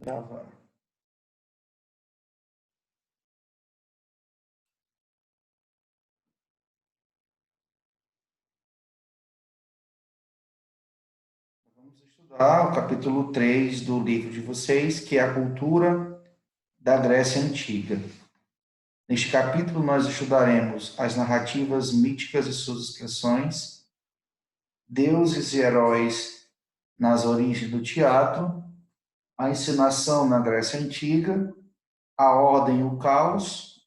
Gravar. Vamos estudar o capítulo 3 do livro de vocês, que é a cultura da Grécia Antiga. Neste capítulo, nós estudaremos as narrativas míticas e suas expressões, deuses e heróis nas origens do teatro, a encenação na Grécia Antiga, a ordem e o caos,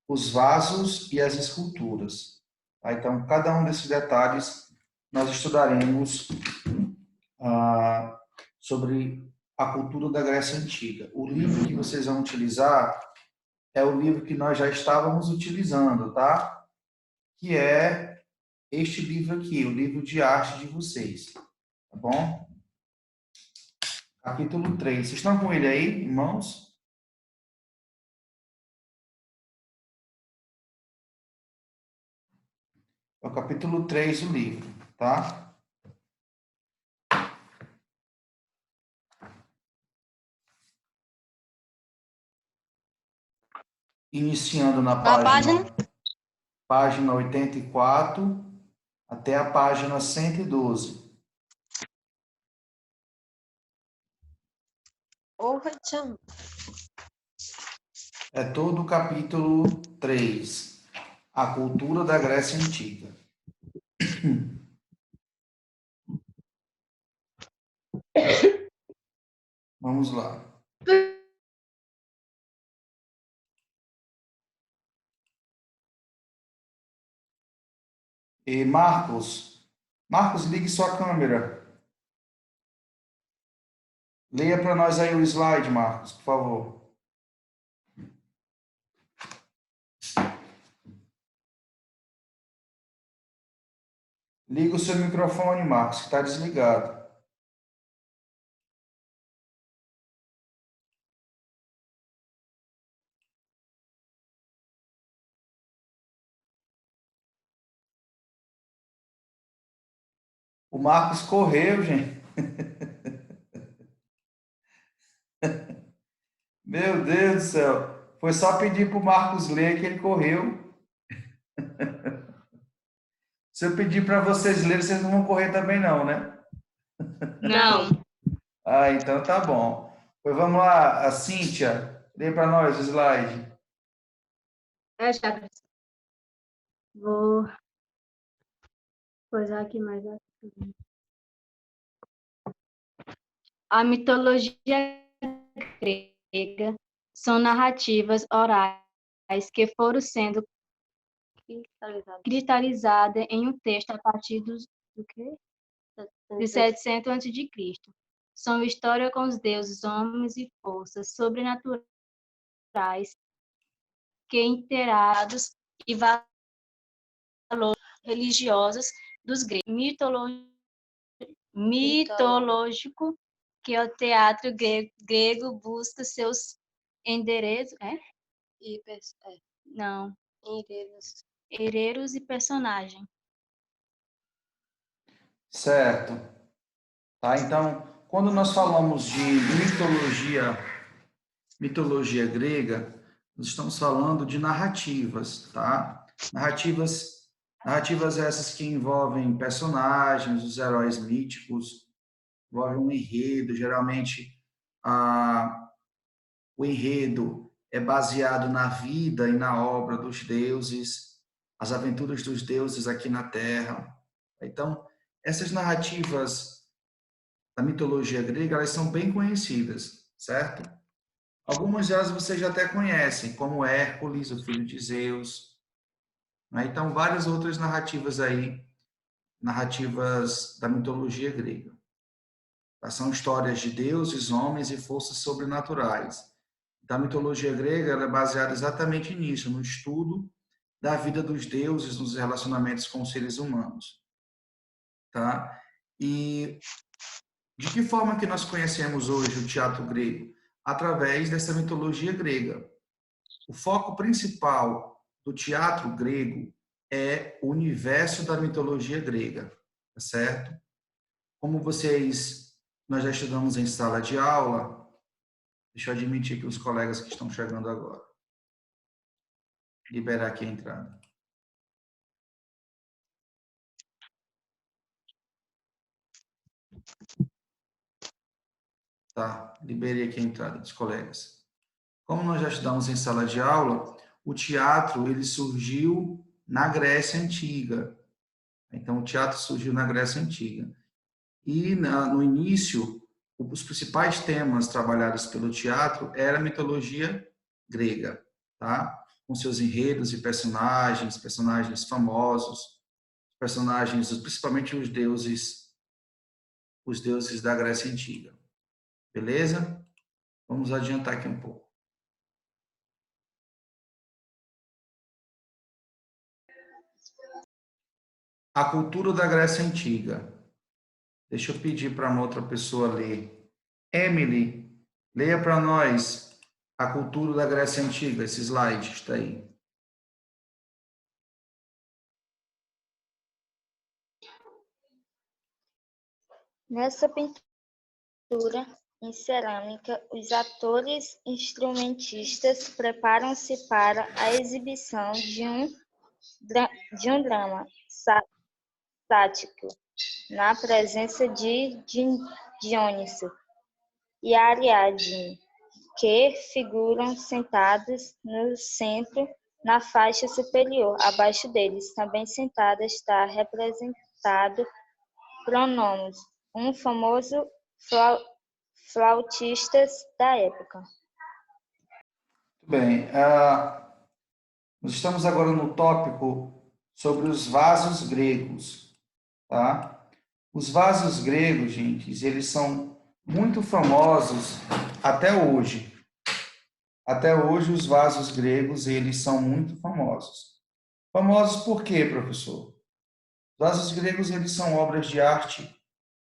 os vasos e as esculturas. Tá? Então, cada um desses detalhes nós estudaremos sobre a cultura da Grécia Antiga. O livro que vocês vão utilizar é o livro que nós já estávamos utilizando, tá? Que é este livro aqui, o livro de arte de vocês, tá bom? Capítulo 3. Vocês estão com ele aí, irmãos? É o capítulo 3 do livro, tá? Iniciando na página 84 até a página 112. É todo o capítulo 3, a cultura da Grécia Antiga. Vamos lá. E Marcos, ligue sua câmera. Leia para nós aí o slide, Marcos, por favor. Liga o seu microfone, Marcos, que está desligado. O Marcos correu, gente. Meu Deus do céu. Foi só pedir para o Marcos ler que ele correu. Se eu pedir para vocês lerem, vocês não vão correr também não, né? Não. Ah, então tá bom. Pois vamos lá, a Cíntia, lê para nós o slide. Já, professor. Vou coisar aqui mais. A mitologia grega são narrativas orais que foram sendo cristalizadas em um texto a partir do quê? De 700 a.C. São histórias com os deuses, homens e forças sobrenaturais que interados e valores religiosos dos gregos. Mitológico, que é o teatro grego busca seus endereços, Não. Hereiros e personagem. Certo. Tá? Então, quando nós falamos de mitologia grega, nós estamos falando de narrativas, tá? Narrativas essas que envolvem personagens, os heróis míticos, envolvem um enredo, geralmente o enredo é baseado na vida e na obra dos deuses, as aventuras dos deuses aqui na Terra. Então, essas narrativas da mitologia grega, elas são bem conhecidas, certo? Algumas delas vocês já até conhecem, como Hércules, o filho de Zeus, né? Então, várias outras narrativas aí, narrativas da mitologia grega. São histórias de deuses, homens e forças sobrenaturais. Então, a mitologia grega ela é baseada exatamente nisso, no estudo da vida dos deuses, nos relacionamentos com os seres humanos. Tá? E de que forma que nós conhecemos hoje o teatro grego? Através dessa mitologia grega. O foco principal do teatro grego é o universo da mitologia grega, tá certo? Como nós já estudamos em sala de aula, Deixa eu admitir aqui os colegas que estão chegando agora. Liberar aqui a entrada. Tá, liberei aqui a entrada dos colegas. Como nós já estudamos em sala de aula, o teatro ele surgiu na Grécia Antiga. Então, o teatro surgiu na Grécia Antiga. E no início, os principais temas trabalhados pelo teatro era a mitologia grega, tá? Com seus enredos e personagens famosos, personagens, principalmente os deuses da Grécia Antiga. Beleza? Vamos adiantar aqui um pouco. A cultura da Grécia Antiga. Deixa eu pedir para uma outra pessoa ler. Emily, leia para nós a cultura da Grécia Antiga, esse slide está aí. Nessa pintura em cerâmica, os atores instrumentistas preparam-se para a exibição de um drama sático, na presença de Dioniso e Ariadne, que figuram sentados no centro, na faixa superior. Abaixo deles, também sentada, está representado Cronos, um famoso flautista da época. Muito bem. Nós estamos agora no tópico sobre os vasos gregos, tá? Os vasos gregos, gente, eles são muito famosos até hoje. Até hoje, os vasos gregos, eles são muito famosos. Famosos por quê, professor? Os vasos gregos, eles são obras de arte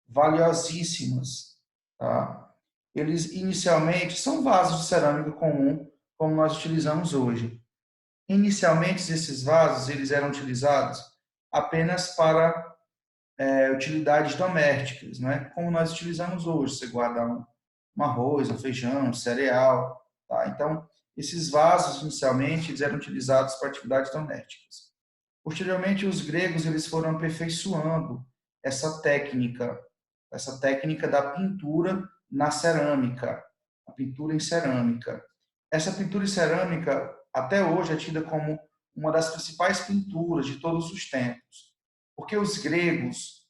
valiosíssimas, tá? Eles, inicialmente, são vasos de cerâmica comum, como nós utilizamos hoje. Inicialmente, esses vasos, eles eram utilizados apenas para utilidades domésticas, né? Como nós utilizamos hoje, você guarda um arroz, um feijão, um cereal, tá? Então, esses vasos, inicialmente, eles eram utilizados para atividades domésticas. Posteriormente, os gregos eles foram aperfeiçoando essa técnica da pintura na cerâmica, a pintura em cerâmica. Essa pintura em cerâmica, até hoje, é tida como uma das principais pinturas de todos os tempos, porque os gregos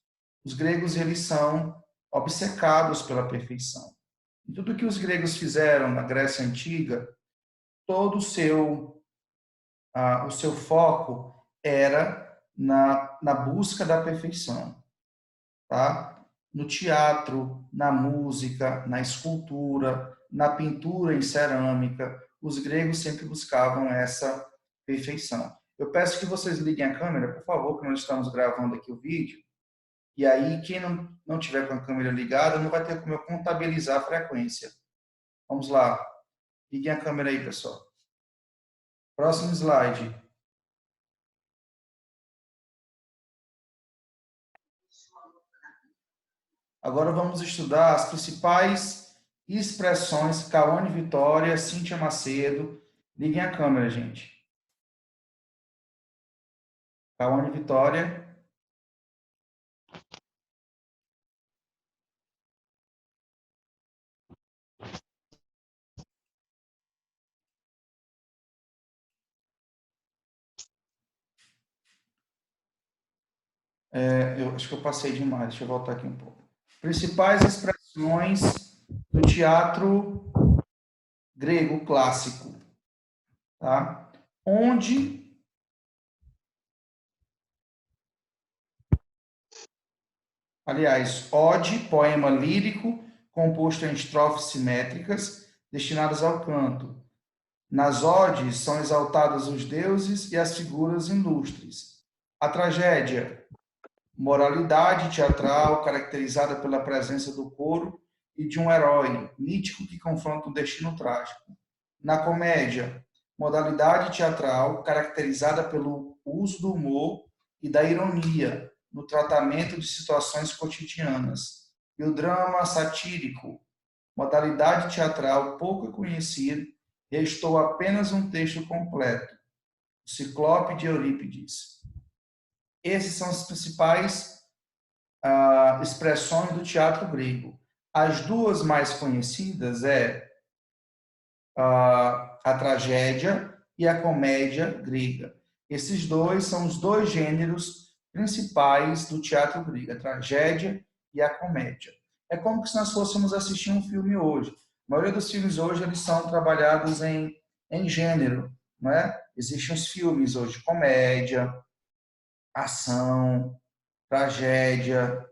eles são obcecados pela perfeição. E tudo que os gregos fizeram na Grécia Antiga, todo o seu foco era na busca da perfeição, tá? No teatro, na música, na escultura, na pintura em cerâmica, os gregos sempre buscavam essa perfeição. Eu peço que vocês liguem a câmera, por favor, que nós estamos gravando aqui o vídeo. E aí, quem não tiver com a câmera ligada, não vai ter como eu contabilizar a frequência. Vamos lá. Liguem a câmera aí, pessoal. Próximo slide. Agora vamos estudar as principais expressões. Cauane Vitória, Cíntia Macedo. Liguem a câmera, gente. Cauane Vitória. Eu acho que eu passei demais. Deixa eu voltar aqui um pouco. Principais expressões do teatro grego clássico. Tá? Onde aliás, ode, poema lírico, composto em estrofes simétricas, destinadas ao canto. Nas odes são exaltados os deuses e as figuras ilustres. A tragédia, moralidade teatral caracterizada pela presença do coro e de um herói mítico que confronta um destino trágico. Na comédia, modalidade teatral caracterizada pelo uso do humor e da ironia no tratamento de situações cotidianas. E o drama satírico, modalidade teatral pouco conhecida, restou apenas um texto completo, o Ciclope de Eurípides. Esses são as principais expressões do teatro grego. As duas mais conhecidas a tragédia e a comédia grega. Esses dois são os dois gêneros principais do teatro grego, a tragédia e a comédia. É como se nós fôssemos assistir um filme hoje. A maioria dos filmes hoje eles são trabalhados em gênero, não é? Existem os filmes hoje, comédia, ação, tragédia,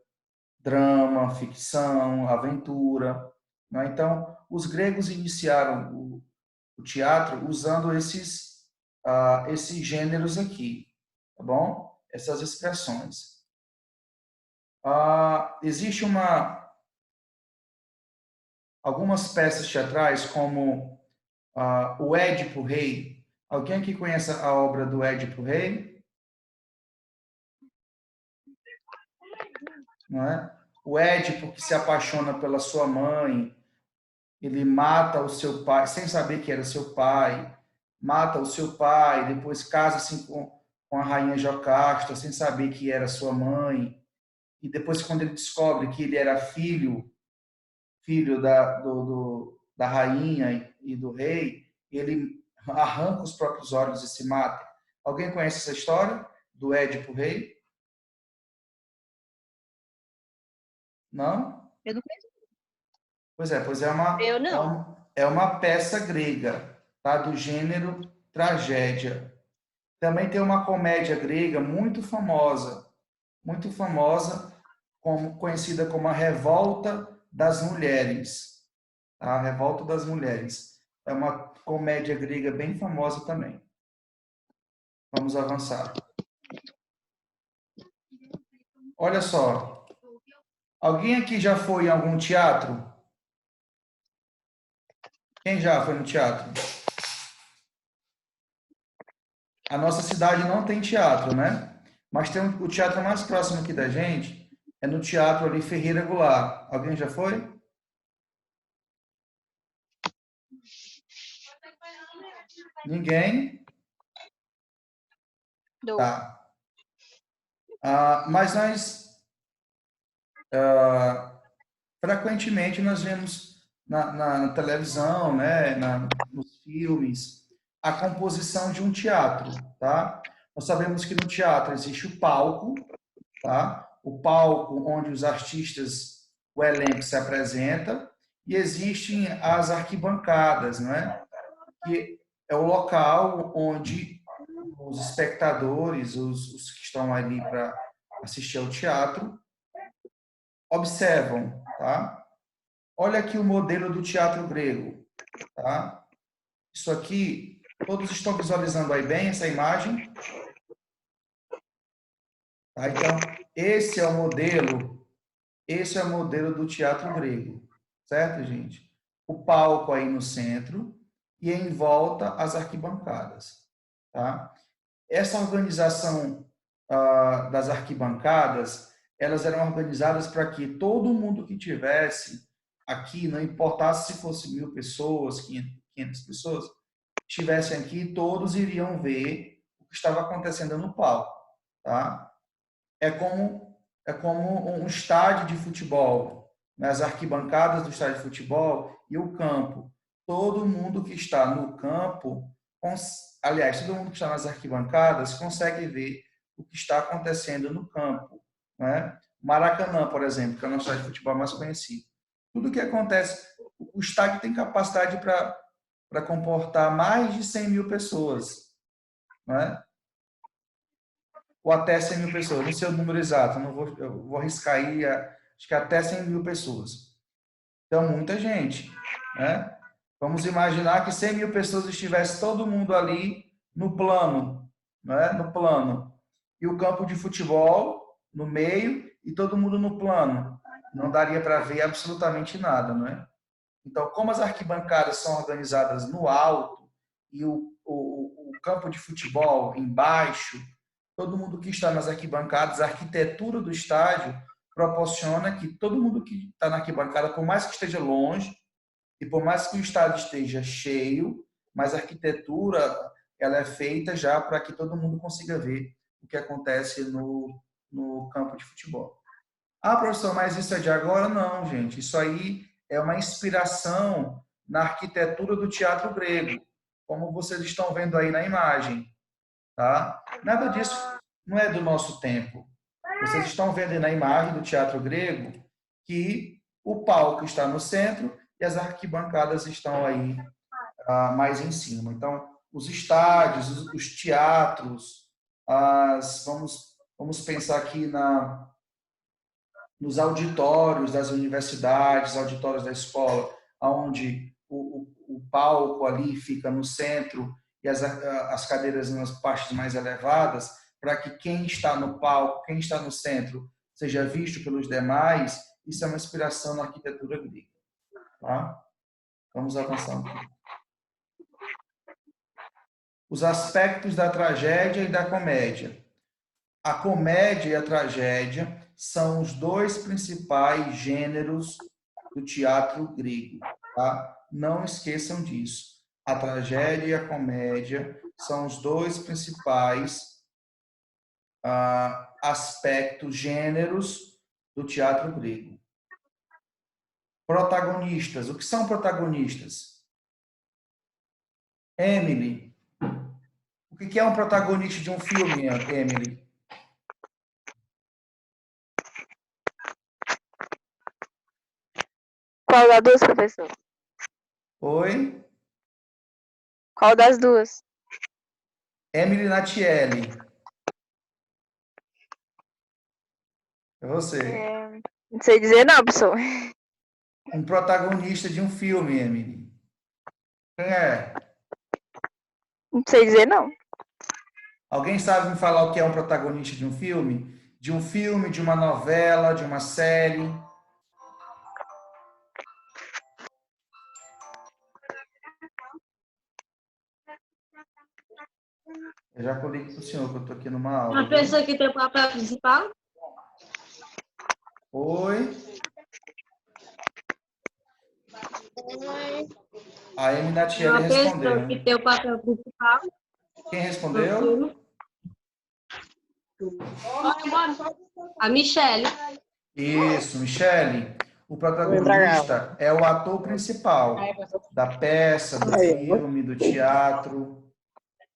drama, ficção, aventura. Não é? Então, os gregos iniciaram o teatro usando esses gêneros aqui, tá bom? Essas expressões. Existe algumas peças teatrais, como o Édipo Rei. Alguém aqui conhece a obra do Édipo Rei? Não é? O Édipo que se apaixona pela sua mãe, ele mata o seu pai, sem saber que era seu pai, mata o seu pai, depois casa-se com a rainha Jocasta, sem saber que era sua mãe, e depois, quando ele descobre que ele era filho da rainha e do rei, ele arranca os próprios olhos e se mata. Alguém conhece essa história do Édipo Rei? Não? Eu não conheço. Pois é uma, Eu não. é uma peça grega, tá? Do gênero tragédia. Também tem uma comédia grega muito famosa, conhecida como a Revolta das Mulheres. Tá? A Revolta das Mulheres. É uma comédia grega bem famosa também. Vamos avançar. Olha só. Alguém aqui já foi em algum teatro? Quem já foi no teatro? A nossa cidade não tem teatro, né? Mas tem o teatro mais próximo aqui da gente, é no teatro ali Ferreira Goulart. Alguém já foi? Ninguém? Não. Tá. Mas nós, frequentemente, nós vemos na televisão, né, nos filmes, a composição de um teatro, tá? Nós sabemos que no teatro existe o palco, tá? O palco onde os artistas, o elenco se apresenta, e existem as arquibancadas, né? Que é o local onde os espectadores, os que estão ali para assistir ao teatro, observam, tá? Olha aqui o modelo do teatro grego, tá? Isso aqui, todos estão visualizando aí bem essa imagem? Tá? Então, esse é o modelo do teatro grego, certo, gente? O palco aí no centro e em volta as arquibancadas, tá? Essa organização das arquibancadas, elas eram organizadas para que todo mundo que tivesse aqui, não importasse se fosse 1.000 pessoas, 500 pessoas, estivessem aqui, todos iriam ver o que estava acontecendo no palco, tá? É como um estádio de futebol, nas arquibancadas do estádio de futebol e o campo. Todo mundo que está no campo, aliás, todo mundo que está nas arquibancadas consegue ver o que está acontecendo no campo, né? Maracanã, por exemplo, que é o nosso estádio de futebol mais conhecido. Tudo que acontece, o estádio tem capacidade para comportar mais de 100.000 pessoas, né? Ou até 100.000 pessoas, não sei o número exato, eu vou arriscar aí, acho que até 100.000 pessoas. Então, muita gente, né? Vamos imaginar que 100.000 pessoas estivesse todo mundo ali no plano, né? No plano. E o campo de futebol no meio e todo mundo no plano. Não daria para ver absolutamente nada, não é? Então, como as arquibancadas são organizadas no alto e o campo de futebol embaixo, todo mundo que está nas arquibancadas, a arquitetura do estádio proporciona que todo mundo que está na arquibancada, por mais que esteja longe, que por mais que o estádio esteja cheio, mas a arquitetura ela é feita já para que todo mundo consiga ver o que acontece no campo de futebol. Ah, professor, mas isso é de agora? Não, gente. Isso aí é uma inspiração na arquitetura do teatro grego, como vocês estão vendo aí na imagem, tá? Nada disso não é do nosso tempo. Vocês estão vendo aí na imagem do teatro grego que o palco está no centro e as arquibancadas estão aí mais em cima. Então, os estádios, os teatros, vamos pensar aqui nos auditórios das universidades, auditórios da escola, onde o palco ali fica no centro e as cadeiras nas partes mais elevadas, para que quem está no palco, quem está no centro, seja visto pelos demais. Isso é uma inspiração na arquitetura grega. Tá? Vamos avançar um pouco. Os aspectos da tragédia e da comédia. A comédia e a tragédia são os dois principais gêneros do teatro grego. Tá? Não esqueçam disso. A tragédia e a comédia são os dois principais aspectos, gêneros do teatro grego. Protagonistas. O que são protagonistas? Emily, o que é um protagonista de um filme, Emily? Qual das duas, professor? Oi? Qual das duas? Emily Natielli. É você. Não sei dizer não, professor. Um protagonista de um filme, Emily. Quem é? Não sei dizer não. Alguém sabe me falar o que é um protagonista de um filme? De um filme, de uma novela, de uma série? Eu já coloquei para o senhor, que eu estou aqui numa aula. Uma pessoa que tem o papel principal? Oi? A Emily Natielli Uma respondeu. pessoa que tem o papel principal? Quem respondeu? A Michelle. Isso, Michele. O protagonista é o ator principal da peça, do filme, do teatro.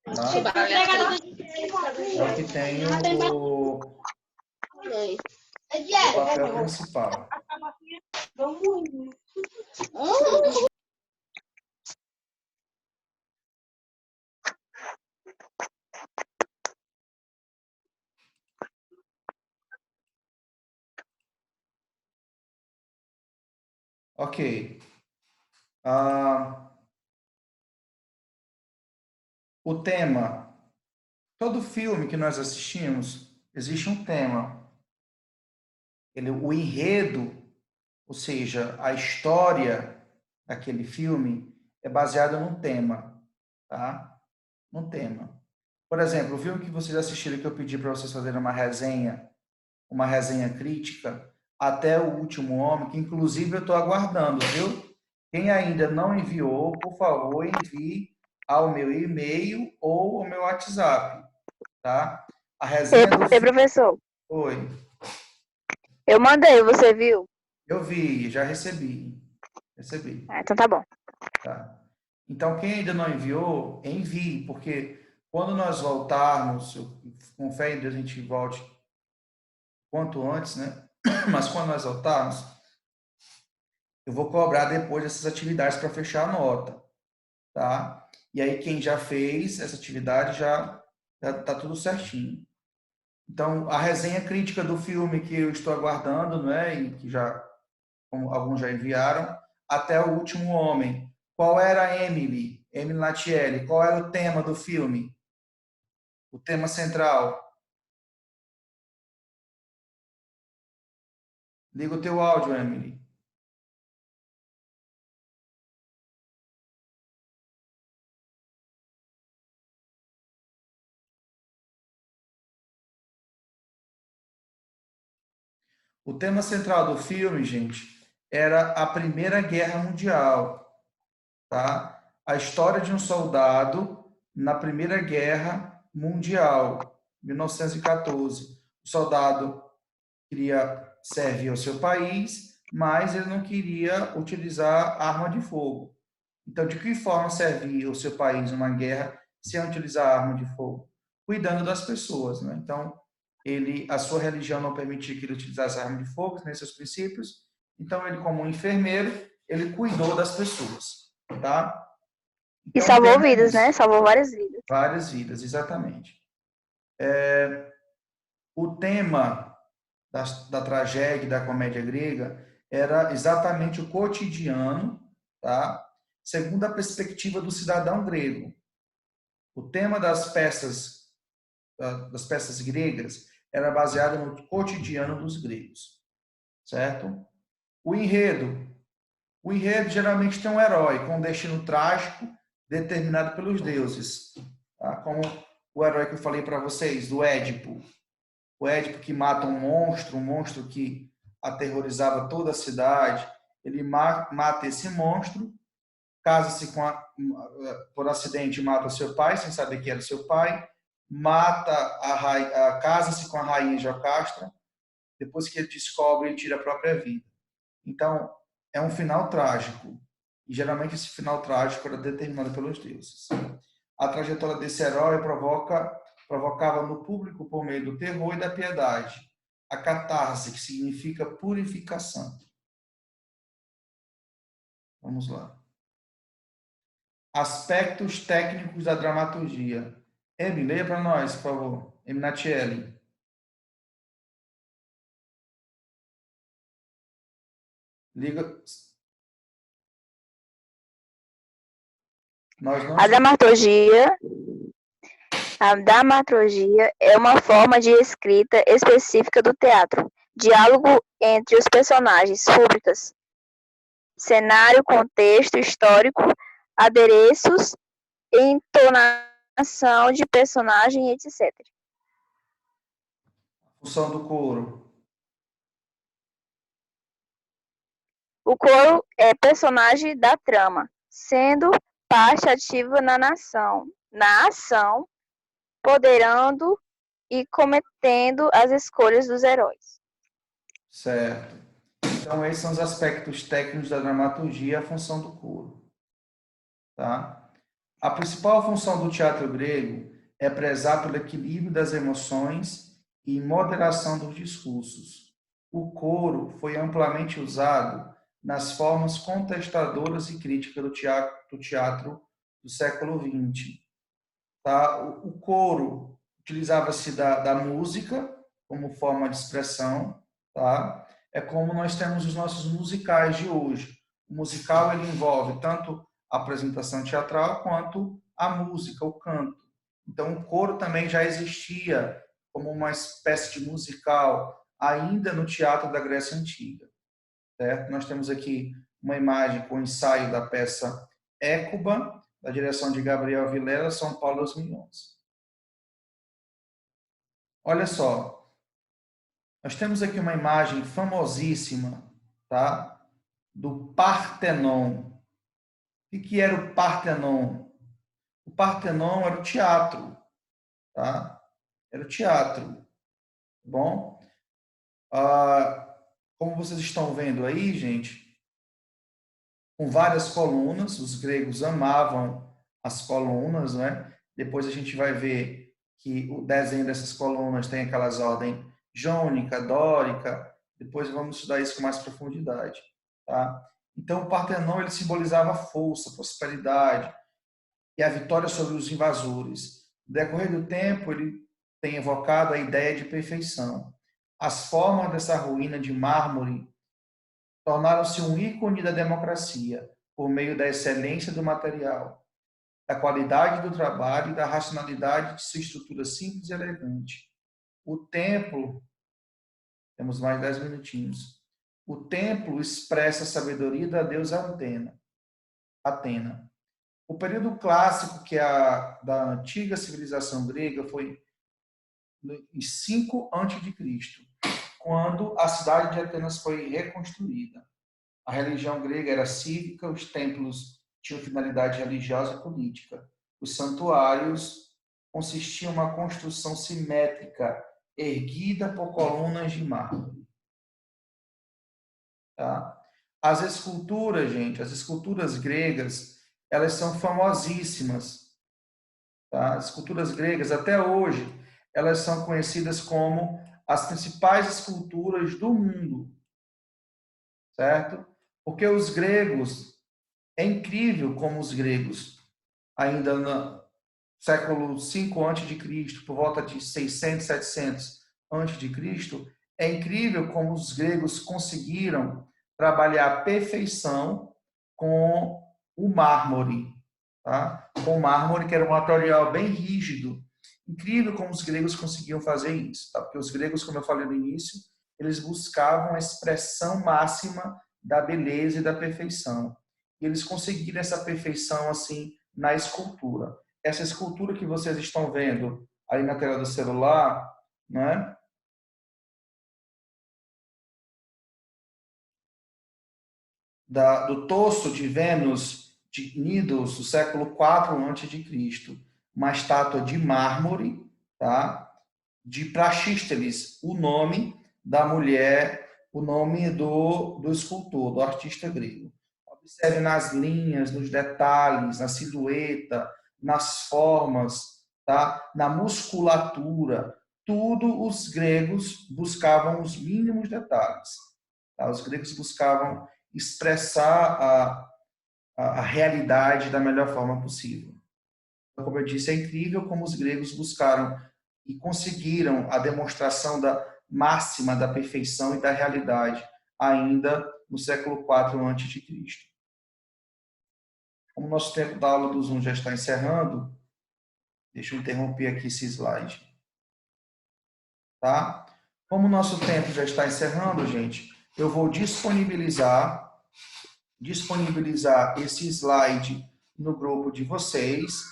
Tá? É o que tem o papel principal. Ok. O tema. Todo filme que nós assistimos, existe um tema. O enredo, ou seja, a história daquele filme é baseada num tema. Tá? Num tema. Por exemplo, o filme que vocês assistiram, que eu pedi para vocês fazerem uma resenha crítica, Até o Último Homem, que inclusive eu estou aguardando, viu? Quem ainda não enviou, por favor, envie ao meu e-mail ou ao meu WhatsApp, tá? A resenha do filme... professor. Oi. Eu mandei, você viu? Eu vi, já recebi. Recebi. Então tá bom. Tá. Então, quem ainda não enviou, envie, porque quando nós voltarmos, com fé em Deus a gente volte quanto antes, né? Mas quando nós voltarmos, eu vou cobrar depois dessas atividades para fechar a nota, tá? E aí quem já fez essa atividade já tá tudo certinho. Então, a resenha crítica do filme que eu estou aguardando, né? E que já como alguns já enviaram, Até o Último Homem. Qual era a Emily Natielli? Qual era o tema do filme? O tema central? Liga o teu áudio, Emily. O tema central do filme, gente, era a Primeira Guerra Mundial. tá? A história de um soldado na Primeira Guerra Mundial, 1914. O soldado queria servir ao seu país, mas ele não queria utilizar arma de fogo. Então, de que forma servir o seu país numa guerra sem utilizar arma de fogo? Cuidando das pessoas, né? Então, a sua religião não permitia que ele utilizasse arma de fogo, nem seus princípios. Então, ele, como um enfermeiro, ele cuidou das pessoas, tá? E Então, o salvou tema é vidas, isso. né? Salvou várias vidas. Várias vidas, exatamente. O tema da tragédia e da comédia grega era exatamente o cotidiano, tá? Segundo a perspectiva do cidadão grego. O tema das peças gregas era baseado no cotidiano dos gregos, certo? O enredo geralmente tem um herói com um destino trágico determinado pelos deuses, tá? Como o herói que eu falei para vocês, do Édipo. O Édipo que mata um monstro que aterrorizava toda a cidade. Ele mata esse monstro, casa-se por acidente, mata seu pai, sem saber que era seu pai, casa-se com a rainha Jocasta, depois que ele descobre, ele tira a própria vida. Então, é um final trágico. E geralmente esse final trágico era determinado pelos deuses. A trajetória desse herói provocava no público, por meio do terror e da piedade, a catarse, que significa purificação. Vamos lá. Aspectos técnicos da dramaturgia. Emi, leia para nós, por favor. Emi Natiele. Liga. A dramaturgia é uma forma de escrita específica do teatro. Diálogo entre os personagens, rubricas, cenário, contexto histórico, adereços, entonação de personagem, etc. Função do coro. O coro é personagem da trama, sendo parte ativa na ação, poderando e cometendo as escolhas dos heróis. Certo. Então, esses são os aspectos técnicos da dramaturgia e a função do coro. Tá? A principal função do teatro grego é prezar pelo equilíbrio das emoções e moderação dos discursos. O coro foi amplamente usado nas formas contestadoras e críticas do teatro do século XX. Tá? O coro utilizava-se da música como forma de expressão. Tá? É como nós temos os nossos musicais de hoje. O musical ele envolve tanto a apresentação teatral quanto a música, o canto. Então, o coro também já existia como uma espécie de musical ainda no teatro da Grécia Antiga. Certo? Nós temos aqui uma imagem com o ensaio da peça Écuba, da direção de Gabriel Vilela, São Paulo, 2011. Olha só, nós temos aqui uma imagem famosíssima, tá? Do Partenon. O que era o Partenon? O Partenon era o teatro, tá? Era o teatro, bom? Como vocês estão vendo aí, gente, com várias colunas, os gregos amavam as colunas, né? Depois a gente vai ver que o desenho dessas colunas tem aquelas ordens jônica, dórica, depois vamos estudar isso com mais profundidade, tá? Então, o Partenon ele simbolizava força, prosperidade e a vitória sobre os invasores. No decorrer do tempo, ele tem evocado a ideia de perfeição. As formas dessa ruína de mármore tornaram-se um ícone da democracia, por meio da excelência do material, da qualidade do trabalho e da racionalidade de sua estrutura simples e elegante. O templo, temos mais 10 minutinhos, o templo expressa a sabedoria da deusa Atena. O período clássico da antiga civilização grega foi em 5 a.C., quando a cidade de Atenas foi reconstruída. A religião grega era cívica, os templos tinham finalidade religiosa e política. Os santuários consistiam em uma construção simétrica, erguida por colunas de mármore. Tá? As esculturas, gente, as esculturas gregas, elas são famosíssimas. Tá? As esculturas gregas, até hoje, elas são conhecidas como as principais esculturas do mundo. Certo? Porque os gregos, é incrível como os gregos, ainda no século V a.C., por volta de 600, 700 a.C., é incrível como os gregos conseguiram trabalhar a perfeição com o mármore, tá? Com o mármore, que era um material bem rígido. Incrível como os gregos conseguiam fazer isso, tá? Porque os gregos, como eu falei no início, eles buscavam a expressão máxima da beleza e da perfeição. E eles conseguiram essa perfeição assim na escultura. Essa escultura que vocês estão vendo aí na tela do celular, né? Do Tosso de Vênus de Cnidos, do século IV a.C., uma estátua de mármore, tá? De Praxísteles, o nome da mulher, o nome do escultor, do artista grego. Observe nas linhas, nos detalhes, na silhueta, nas formas, tá? Na musculatura. Tudo os gregos buscavam os mínimos detalhes. Tá? Os gregos buscavam expressar a realidade da melhor forma possível. Como eu disse, é incrível como os gregos buscaram e conseguiram a demonstração da máxima da perfeição e da realidade ainda no século IV a.C. Como o nosso tempo da aula do Zoom já está encerrando, deixa eu interromper aqui esse slide. Tá? Como o nosso tempo já está encerrando, gente, eu vou disponibilizar esse slide no grupo de vocês,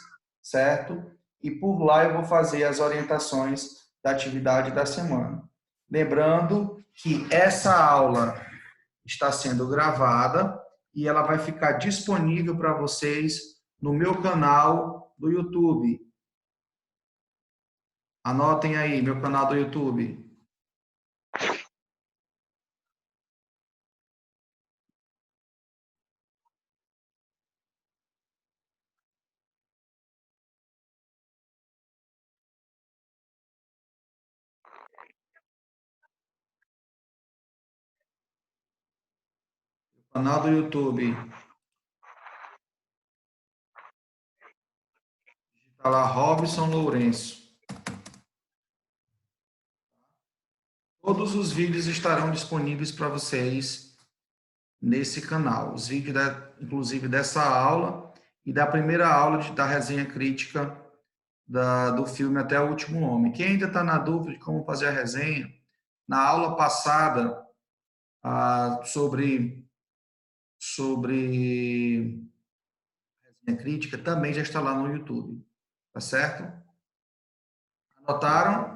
certo? E por lá eu vou fazer as orientações da atividade da semana. Lembrando que essa aula está sendo gravada e ela vai ficar disponível para vocês no meu canal do YouTube. Anotem aí, meu canal do YouTube. Canal do YouTube. Está lá, Robson Lourenço. Todos os vídeos estarão disponíveis para vocês nesse canal. Os vídeos, inclusive, dessa aula e da primeira aula da resenha crítica do filme Até o Último Homem. Quem ainda está na dúvida de como fazer a resenha, na aula passada sobre resenha crítica, também já está lá no YouTube. Tá certo? Anotaram?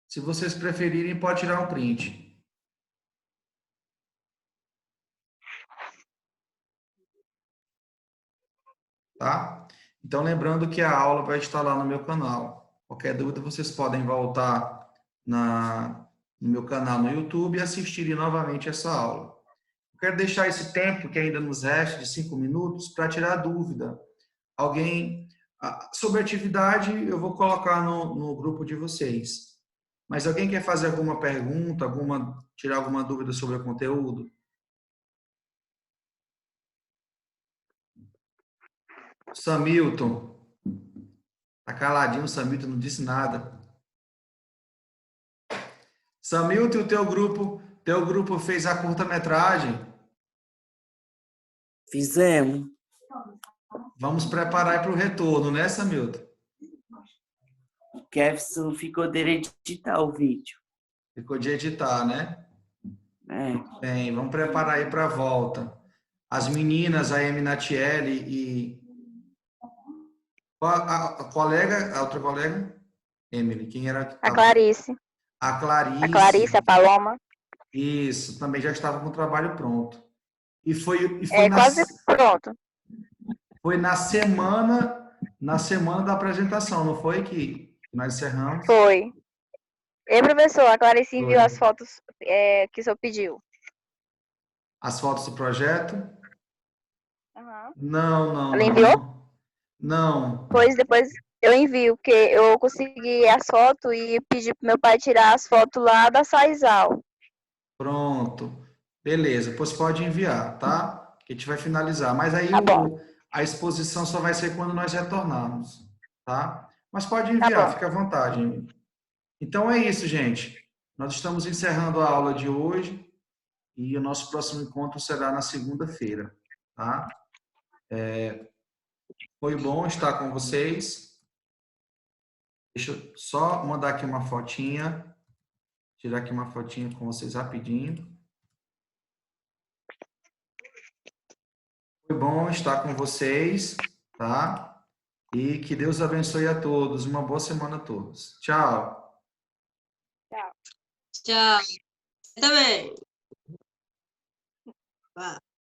Se vocês preferirem, pode tirar um print. Tá? Então, lembrando que a aula vai estar lá no meu canal. Qualquer dúvida, vocês podem voltar no meu canal no YouTube e assistirem novamente essa aula. Eu quero deixar esse tempo que ainda nos resta, de 5 minutos, para tirar dúvida. Alguém... Sobre a atividade, eu vou colocar no grupo de vocês. Mas alguém quer fazer alguma pergunta, tirar alguma dúvida sobre o conteúdo? Samilton. Tá caladinho, Samilton não disse nada. Samilton, o teu grupo fez a curta-metragem? Fizemos. Vamos preparar para o retorno, né, Samilton? O Kevson ficou de editar o vídeo. Ficou de editar, né? É. Bem, vamos preparar aí para a volta. As meninas, a Eminatiele e... A outra colega? Emily, quem era? A Clarice. A Clarice. A Clarice, a Paloma. Isso, também já estava com o trabalho pronto. E foi Quase pronto. foi na semana da apresentação, não foi que nós encerramos? Foi. E, professor, a Clarice enviou Foi. as fotos que o senhor pediu. As fotos do projeto? Uhum. Não. Ela enviou? Não. Pois depois eu envio, porque eu consegui as fotos e pedi pro meu pai tirar as fotos lá da Saizal. Pronto. Beleza, pois pode enviar, tá? Que a gente vai finalizar. Mas aí Tá bom. a exposição só vai ser quando nós retornarmos, tá? Mas pode Tá enviar, bom. fica à vontade. Então é isso, gente. Nós estamos encerrando a aula de hoje e o nosso próximo encontro será na segunda-feira, tá? Foi bom estar com vocês. Deixa eu só mandar aqui uma fotinha. Tirar aqui uma fotinha com vocês rapidinho. Foi bom estar com vocês, tá? E que Deus abençoe a todos. Uma boa semana a todos. Tchau. Tchau. Você também. Vá.